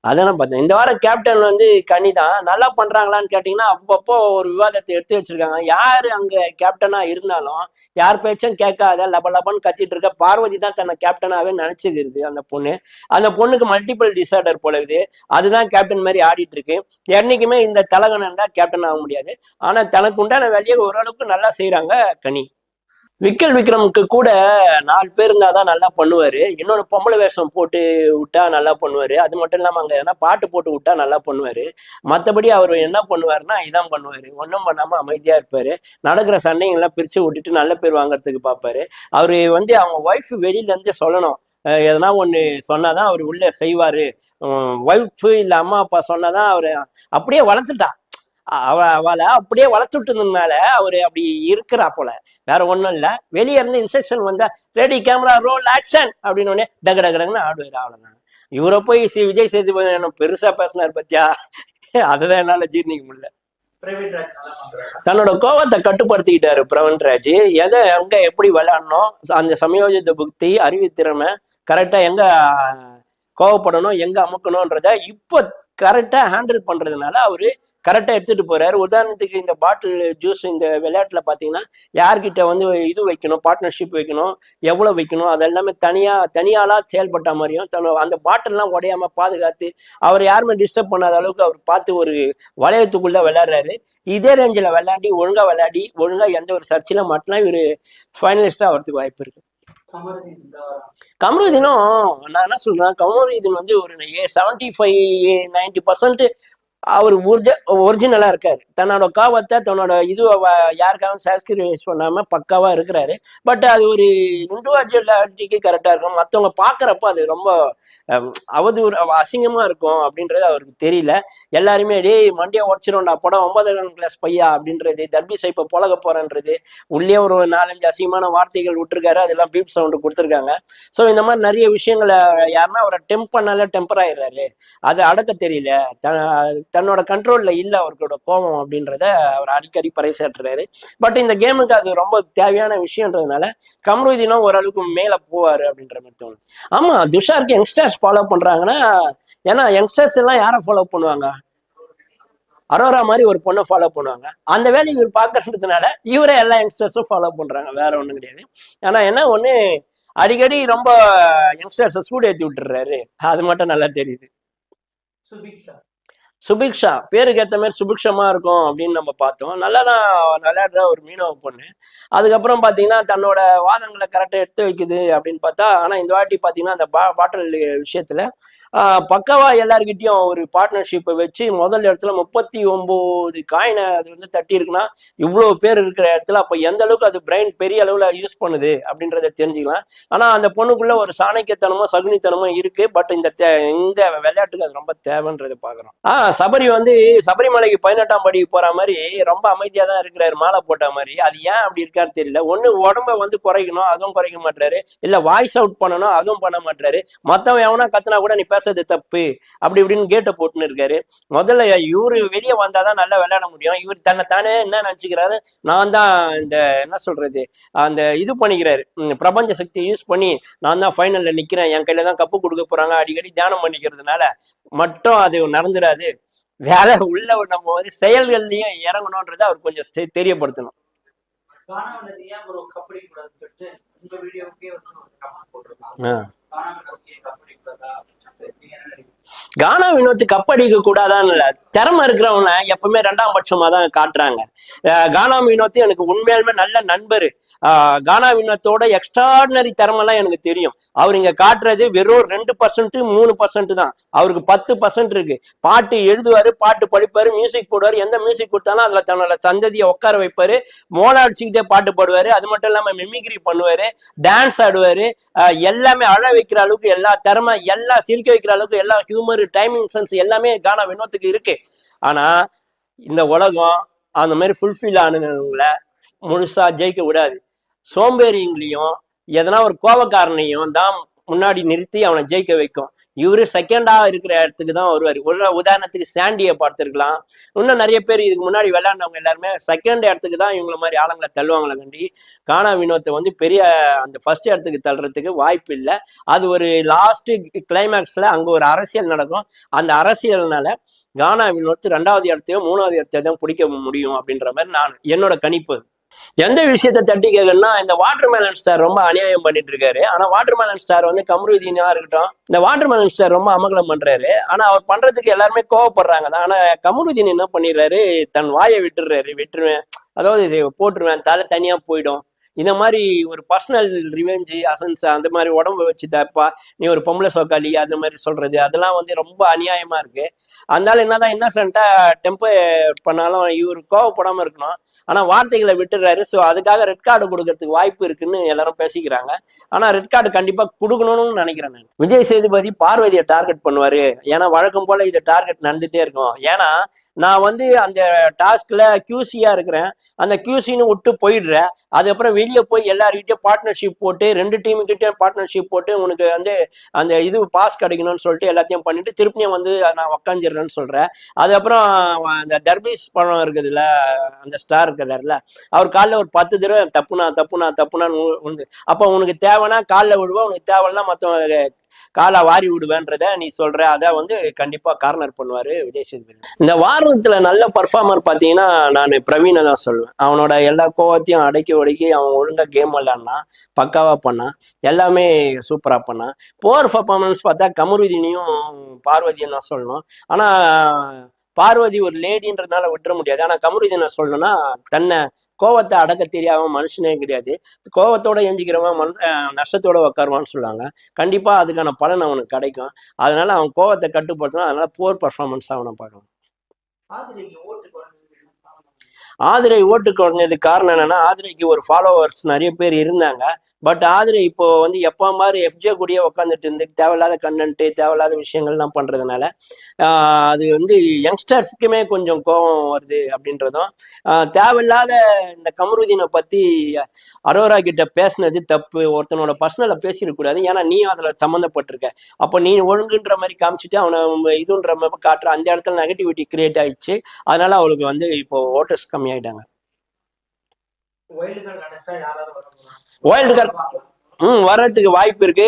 அதான பார்த்தேன். இந்த வாரம் கேப்டன் வந்து கனி தான். நல்லா பண்றாங்களான்னு கேட்டீங்கன்னா, அப்பப்போ ஒரு விவாதத்த எடுத்து வச்சிருக்காங்க. யாரு அங்க கேப்டனா இருந்தாலும், யார் பேச்சும் கேட்காத லப லபன்னு கத்திட்டு இருக்க பார்வதி தான் தன்னை கேப்டனாவே நெனச்சுக்கிருது அந்த பொண்ணு. அந்த பொண்ணுக்கு மல்டிபிள் டிஸார்டர் போல இருக்குது. அதுதான் கேப்டன் மாரி ஆடிட்டு இருக்கு. என்னைக்குமே இந்த தலகணம் இருந்தா கேப்டன் ஆக முடியாது. ஆனா தனக்கு உண்டான வேலைய ஓரளவுக்கு நல்லா செய்றாங்க கனி. விக்கல் விக்ரமுக்கு கூட 4 பேர் இருந்தாதான் நல்லா பண்ணுவாரு. இன்னொன்னு பொம்பளை வேஷம் போட்டு விட்டா நல்லா பண்ணுவாரு. அது மட்டும் இல்லாம அங்க எதனா பாட்டு போட்டு விட்டா நல்லா பண்ணுவாரு. மத்தபடி அவர் என்ன பண்ணுவாருன்னா இதான் பண்ணுவாரு. ஒண்ணும் பண்ணாம அமைதியா இருப்பாரு. நடக்கிற சண்டைங்கெல்லாம் பிரிச்சு விட்டுட்டு நல்ல பேர் வாங்குறதுக்கு பார்ப்பாரு. அவரு வந்து அவங்க ஒய்ஃப் வெளியில இருந்து சொல்லணும். எதனா ஒண்ணு சொன்னாதான் அவர் உள்ள செய்வாரு. ஒய்ஃப் இல்ல அம்மா அப்பா சொன்னாதான் அவரு அப்படியே வளர்த்துட்டா. அவளை அப்படியே வளர்த்துட்டு இருந்ததுனால அவரு அப்படி இருக்கிறா போல. வேற ஒண்ணும் இல்ல. வெளியே இருந்து இன்ஸ்ட்ரக்ஷன் வந்தா ரெடி கேமரா ரோல் ஆக்ஷன் அப்படின்னு உடனே டக டகடன்னு ஆடுவாரு. அவ்வளவுதான். இவரை போய் விஜய் சேதுபதி என்ன பெருசா பேசினார் பத்தியா. அதுதான் என்னால ஜீர்ணிக்க முடியல. தன்னோட கோவத்தை கட்டுப்படுத்திக்கிட்டாரு பிரவன்ராஜ். எதை எங்க எப்படி விளையாடணும், அந்த சமயோஜித புக்தி அறிவுத்திறமை கரெக்டா எங்க கோவப்படணும் எங்க அமுக்கணும்ன்றத இப்ப கரெக்டா ஹேண்டில் பண்றதுனால அவரு கரெக்டா எடுத்துட்டு போறாரு. உதாரணத்துக்கு இந்த பாட்டில் ஜூஸ் இந்த விளையாட்டுல பாத்தீங்கன்னா யார்கிட்ட வந்து இது வைக்கணும், பார்ட்னர்ஷிப் வைக்கணும், எவ்வளவு வைக்கணும், அதெல்லாமே தனியாளா செயல்பட்ட மாதிரியும் அந்த பாட்டில்லாம் உடையாம பாதுகாத்து அவர் யாருமே டிஸ்டர்ப் பண்ணாத அளவுக்கு அவர் பார்த்து ஒரு வளையத்துக்குள்ள விளையாடுறாரு. இதே ரேஞ்சில் விளையாடி ஒழுங்கா எந்த ஒரு சர்ச்சையில மாட்டினா இவரு ஃபைனலிஸ்டா வரதுக்கு வாய்ப்பு இருக்கு. கமருதீனும் நான் என்ன சொல்றேன், கமருதீன் வந்து ஒரு 75-90% அவர் ஒரிஜினலா இருக்காரு. தன்னோட காவத்தை தன்னோட இது யாருக்காகவும் சாக்ரிஃபைஸ் பண்ணாம பக்காவா இருக்கிறாரு. பட் அது ஒரு இண்டிவிஜுவாலிட்டிக்கு கரெக்டா இருக்கும். மற்றவங்க பாக்குறப்ப அது ரொம்ப அவதூறு அசிங்கமா இருக்கும் அப்படின்றது அவருக்கு தெரியல. எல்லாருமே டேய் மண்டியா உடச்சிரும்டா படம் 9ஆம் கிளாஸ் பையா அப்படின்றது, தர்பி சைப்ப பொழக போறன்றது, உள்ளே ஒரு 4-5 அசிங்கமான வார்த்தைகள் விட்டுருக்காரு. அதெல்லாம் பீப் சவுண்டு கொடுத்துருக்காங்க. ஸோ இந்த மாதிரி நிறைய விஷயங்களை யாருன்னா அவரை டெம்ப் பண்ணாலே டெம்பர் ஆயிடுறாரு. அதை அடக்க தெரியல. தன்னோட கண்ட்ரோல்ல இல்ல அவர்களோட கோபம் அப்படின்றத அவர் அடிக்கடி பறைசாற்றுறாரு. பட் இந்த கேமுக்கு அது ரொம்ப தேவையான விஷயம்ன்றதுனால கம்ருதீனும் ஓரளவுக்கு மேல போவாரு அப்படின்ற மாதிரி தோணுது. ஆமா, துஷாருக்கு யங்ஸ்டர்ஸ் ஃபாலோ பண்றாங்கன்னா, ஏன்னா யங்ஸ்டர்ஸ் எல்லாம் யாரை ஃபாலோ பண்ணுவாங்க? அரோரா மாதிரி ஒரு பொண்ணை ஃபாலோ பண்ணுவாங்க. அந்த வேலையை இவர் பாக்குறதுனால இவரே எல்லா யங்ஸ்டர்ஸும் ஃபாலோ பண்றாங்க. வேற ஒண்ணும் கிடையாது. ஆனா என்ன ஒண்ணு, அடிக்கடி ரொம்ப யங்ஸ்டர்ஸை சூடு ஏற்றி விட்டுறாரு. அது மட்டும் நல்லா தெரியுது. சுபிக்ஷா பேருக்கு ஏற்ற மாதிரி சுபிக்ஷமா இருக்கும் அப்படின்னு நம்ம பார்த்தோம். நல்லா தான் விளையாடுற ஒரு மீனவ பொண்ணு. அதுக்கப்புறம் பார்த்தீங்கன்னா தன்னோட வாதங்களை கரெக்டாக எடுத்து வைக்குது அப்படின்னு பார்த்தா, ஆனால் இந்த வாட்டி பார்த்தீங்கன்னா அந்த பாட்டில் விஷயத்துல பக்கவா எல்லார்கிட்டையும் ஒரு பார்ட்னர்ஷிப்பை வச்சு முதல் இடத்துல 39 காயினை அது வந்து தட்டி இருக்குன்னா இவ்வளவு பேர் இருக்கிற இடத்துல அப்ப எந்த அளவுக்கு அது பிரெயின் பெரிய அளவுல யூஸ் பண்ணுது அப்படின்றத தெரிஞ்சுக்கலாம். ஆனா அந்த பொண்ணுக்குள்ள ஒரு சாணக்கியத்தனமும் சகுனித்தனமும் இருக்கு. பட் இந்த விளையாட்டுக்கு அது ரொம்ப தேவைன்றதை பாக்குறோம். சபரி வந்து சபரிமலைக்கு 18ஆம் படிக்கு போற மாதிரி ரொம்ப அமைதியா தான் இருக்கிறாரு, மாலை போட்ட மாதிரி. அது ஏன் அப்படி இருக்காரு தெரியல. ஒண்ணு உடம்ப வந்து குறைக்கணும், அதுவும் குறைக்க மாட்டாரு. இல்ல வாய்ஸ் அவுட் பண்ணணும், அதுவும் பண்ண மாட்டாரு. மத்தவன் எவனா கத்துனா கூட நீ பேசுறது தப்பு அப்படி இப்படின்னு கேட்ட போட்டுன்னு இருக்காரு. முதல்ல இவரு வெளியே வந்தாதான் நல்லா விளையாட முடியும். இவர் தன்னைத்தானே என்ன நினைச்சுக்கிறாரு, நான் தான் இந்த என்ன சொல்றது அந்த இது பண்ணிக்கிறாரு, பிரபஞ்ச சக்தியை யூஸ் பண்ணி நான் தான் ஃபைனல்ல நிக்கிறேன், என் கையில தான் கப்பு கொடுக்க போறாங்க அடிக்கடி தியானம் பண்ணிக்கிறதுனால மட்டும் அது நடந்துடாது. வேலை உள்ள நம்ம வந்து செயல்கள்லயும் இறங்கணும்ன்றத அவர் கொஞ்சம் தெரியப்படுத்தணும். கானா வினோத் கப்படிக்க கூடாதான்னு இல்ல, திறமை இருக்கிறவன எப்பவுமே 2ஆம் பட்சமா தான் காட்டுறாங்க. கானா வினோத் எனக்கு உண்மையாலுமே நல்ல நண்பர். கானா வினோத்தோட எக்ஸ்ட்ராடினரி திறமைலாம் எனக்கு தெரியும். அவர் இங்க காட்டுறது வெறும் 2% 3% தான். அவருக்கு 10% இருக்கு. பாட்டு எழுதுவாரு, பாட்டு படிப்பாரு, மியூசிக் போடுவாரு. எந்த மியூசிக் கொடுத்தாலும் அதுல தன்னோட சந்ததியை உட்கார வைப்பாரு. மோள அடிச்சுக்கிட்டே பாட்டு பாடுவாரு. அது மட்டும் இல்லாம மிமிக்ரி பண்ணுவாரு, டான்ஸ் ஆடுவாரு. எல்லாமே அழ வைக்கிற அளவுக்கு எல்லா திறமை, எல்லாம் சிரிக்க வைக்கிற அளவுக்கு எல்லா ஹியூமர், டைமிங் சென்ஸ் எல்லாமே கானா வினோத்துக்கு இருக்கு. ஆனா இந்த உலகம் அந்த மாதிரி ஃபுல்ஃபில் ஆனவங்களை முழுசா ஜெயிக்க விடாது. சோம்பேறிங்களையும் எதனா ஒரு கோபக்காரனையும் தான் முன்னாடி நிறுத்தி அவனை ஜெயிக்க வைக்கும். இவரு செகண்டா இருக்கிற இடத்துக்கு தான் வருவாரு. உதாரணத்துக்கு சாண்டியை பார்த்துருக்கலாம். இன்னும் நிறைய பேர் இதுக்கு முன்னாடி விளையாண்டவங்க எல்லாருமே செகண்ட் இடத்துக்கு தான் இவங்கள மாதிரி ஆளுங்களை தள்ளுவாங்களே கண்டி கானா வினோத்தை வந்து பெரிய அந்த ஃபர்ஸ்ட் இடத்துக்கு தள்ளுறதுக்கு வாய்ப்பு இல்லை. அது ஒரு லாஸ்ட் கிளைமேக்ஸ்ல அங்க ஒரு அரசியல் நடக்கும். அந்த அரசியல்னால கானா வினோத் 2வது இடத்தையோ 3வது இடத்தையோ தான் பிடிக்க முடியும் அப்படின்ற மாதிரி நான் என்னோட கணிப்பு. எந்த விஷயத்த தட்டி கேட்கணும்னா இந்த வாட்டர்மெலன் ஸ்டார் ரொம்ப அநியாயம் பண்ணிட்டு இருக்காரு. ஆனா வாட்டர்மெலன் ஸ்டார் வந்து கமருதீனா இருக்கட்டும், இந்த வாட்டர்மெலன் ஸ்டார் ரொம்ப அமகலம் பண்றாரு. ஆனா அவர் பண்றதுக்கு எல்லாருமே கோவப்படுறாங்க தான். ஆனா கமருதீன் என்ன பண்ணிடுறாரு, தன் வாயை விட்டுறாரு. விட்டுருவேன், அதாவது போட்டுருவேன், தலை தனியா போயிடும். இந்த மாதிரி ஒரு பர்சனல் ரிவெஞ்சு அசன்ஸ் அந்த மாதிரி உடம்பு வச்சு தப்பா நீ ஒரு பொம்பளை சோக்காளி அந்த மாதிரி சொல்றது அதெல்லாம் வந்து ரொம்ப அநியாயமா இருக்கு. அதனால என்னதான் இன்னசென்ட்டா டெம்போ பண்ணாலும் இவர் கோவப்படாம இருக்கணும். ஆனா வார்த்தைகளை விட்டுறாரு. ஸோ அதுக்காக ரெட் கார்டு கொடுக்கறதுக்கு வாய்ப்பு இருக்குன்னு எல்லாரும் பேசிக்கிறாங்க. ஆனா ரெட் கார்டு கண்டிப்பா கொடுக்கணும்னு நினைக்கிறேன் நான். விஜய் சேதுபதி பார்வதியை டார்கெட் பண்ணுவாரு. ஏன்னா வழக்கம் போல இது டார்கெட் நடந்துட்டே இருக்கும். ஏன்னா நான் வந்து அந்த டாஸ்க்ல கியூசியா இருக்கிறேன். அந்த கியூசின்னு விட்டு போயிடுறேன். அதுக்கப்புறம் வெளியே போய் எல்லாருக்கிட்டையும் பார்ட்னர்ஷிப் போட்டு 2 டீமுக்கிட்டே பார்ட்னர்ஷிப் போட்டு உனக்கு வந்து அந்த இது பாஸ் கிடைக்கணும்னு சொல்லிட்டு எல்லாத்தையும் பண்ணிட்டு திருப்பியும் வந்து நான் உக்காந்துடுறேன்னு சொல்றேன். அதுக்கப்புறம் அந்த தர்பீஸ் படம் இருக்குதுல்ல, அந்த ஸ்டார் இருக்கிறாருல, அவர் காலில் ஒரு 10 தடவை தப்புனான்னு உண்டு. அப்போ உனக்கு தேவைன்னா காலில் விடுவோம், உனக்கு தேவைன்னா மற்ற காலை வாரி விடுவேன்றத நீ சொல்ற. அதை வந்து கண்டிப்பா கார்னர் பண்ணுவாரு விஜய் சேதுபதி. இந்த வாரத்துல நல்ல பர்ஃபார்மர் பாத்தீங்கன்னா நான் பிரவீனை தான் சொல்லுவேன். அவனோட எல்லா கோவத்தையும் அடக்கி ஒடுக்கி அவன் ஒழுங்கா கேம் விளையாடினா, பக்காவா பண்ணான், எல்லாமே சூப்பரா பண்ணான். போர் பர்ஃபார்மன்ஸ் பார்த்தா கமருதீனையும் பார்வதியும் தான் சொல்லணும். ஆனா பார்வதி ஒரு லேடின்றதுனால விட்டுற முடியாது. ஆனா கமருதீனை சொல்லணும்னா தன்னை கோவத்தை அடக்க தெரியாம மனுஷனே கிடையாது. கோவத்தோட எஞ்சிக்கிறவன் நஷ்டத்தோட உட்காருவான்னு சொல்லுவாங்க. கண்டிப்பா அதுக்கான பலன் அவனுக்கு கிடைக்கும். அதனால அவன் கோவத்தை கட்டுப்படுத்தணும். அதனால போர் பர்ஃபார்மன்ஸ் அவனை பார்க்கலாம். ஆதிரை ஓட்டு குறைஞ்சதுக்கு காரணம் என்னன்னா, ஆதிரைக்கு ஒரு ஃபாலோவர்ஸ் நிறைய பேர் இருந்தாங்க. பட் ஆதிரை இப்போ வந்து எப்போ மாதிரி எஃப்ஜே கூடயே உட்காந்துட்டு இருந்து தேவையில்லாத கண்டென்ட்டு தேவையில்லாத விஷயங்கள்லாம் பண்றதுனால அது வந்து யங்ஸ்டர்ஸுக்குமே கொஞ்சம் கோபம் வருது அப்படின்றதும், தேவையில்லாத இந்த கமருதீனை பத்தி அரோரா கிட்ட பேசினது தப்பு. ஒருத்தனோட பர்சனலை பேசிடக்கூடாது. ஏன்னா நீ அதுல சம்மந்தப்பட்டிருக்க. அப்போ நீ ஒழுங்குன்ற மாதிரி காமிச்சிட்டு அவனை இதுன்ற மாதிரி காட்டுற. அந்த இடத்துல நெகட்டிவிட்டி கிரியேட் ஆயிடுச்சு. அதனால அவளுக்கு வந்து இப்போ ஓட்டர்ஸ் கம்மி ஆயிட்டாங்க. வைல்டு கார்டு வர்றதுக்கு வாய்ப்பு இருக்கு.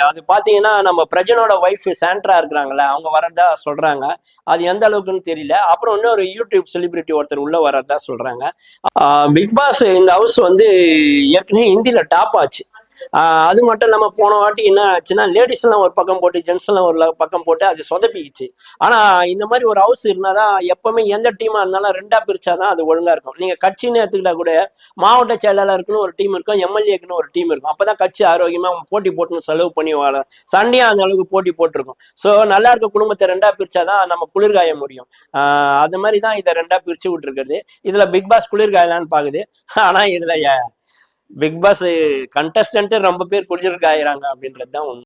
அது பாத்தீங்கன்னா நம்ம பிரஜனோட ஒய்ஃப் சாண்ட்ரா இருக்கிறாங்கல்ல, அவங்க வர்றதா சொல்றாங்க. அது எந்த அளவுக்குன்னு தெரியல. அப்புறம் இன்னொரு யூடியூப் செலிபிரிட்டி ஒருத்தர் உள்ள வர்றதா சொல்றாங்க. பிக் பாஸ் இந்த ஹவுஸ் வந்து ஏற்கனவே ஹிந்தில டாப் ஆச்சு. அது மட்டும் இல்லாம போன வாட்டி என்ன ஆச்சுன்னா லேடிஸ் எல்லாம் ஒரு பக்கம் போட்டு ஜென்ஸ் எல்லாம் ஒரு பக்கம் போட்டு அது சொதப்பிக்குச்சு. ஆனா இந்த மாதிரி ஒரு ஹவுஸ் இருந்தாதான் எப்பவுமே எந்த டீமா இருந்தாலும் 2ஆ பிரிச்சாதான் அது ஒழுங்கா இருக்கும். நீங்க கட்சின்னு எடுத்துக்கிட்டா கூட மாவட்ட செயலாளருக்குன்னு ஒரு டீம் இருக்கும், எம்எல்ஏக்குன்னு ஒரு டீம் இருக்கும். அப்பதான் கட்சி ஆரோக்கியமா போட்டி போட்டுன்னு செலவு பண்ணி வாழ சண்டையா அந்த அளவுக்கு போட்டி போட்டிருக்கும். ஸோ நல்லா இருக்க குடும்பத்தை 2ஆ பிரிச்சாதான் நம்ம குளிர்காய முடியும். அது மாதிரிதான் இதை 2ஆ பிரிச்சு விட்டுருக்குது. இதுல பிக் பாஸ் குளிர்காயலான்னு பாக்குது. ஆனா இதுல பிக் பாஸ் கண்டஸ்டன்ட் ரொம்ப பேர் குளிர் காயிறாங்க அப்படின்றது தான் உண்மை.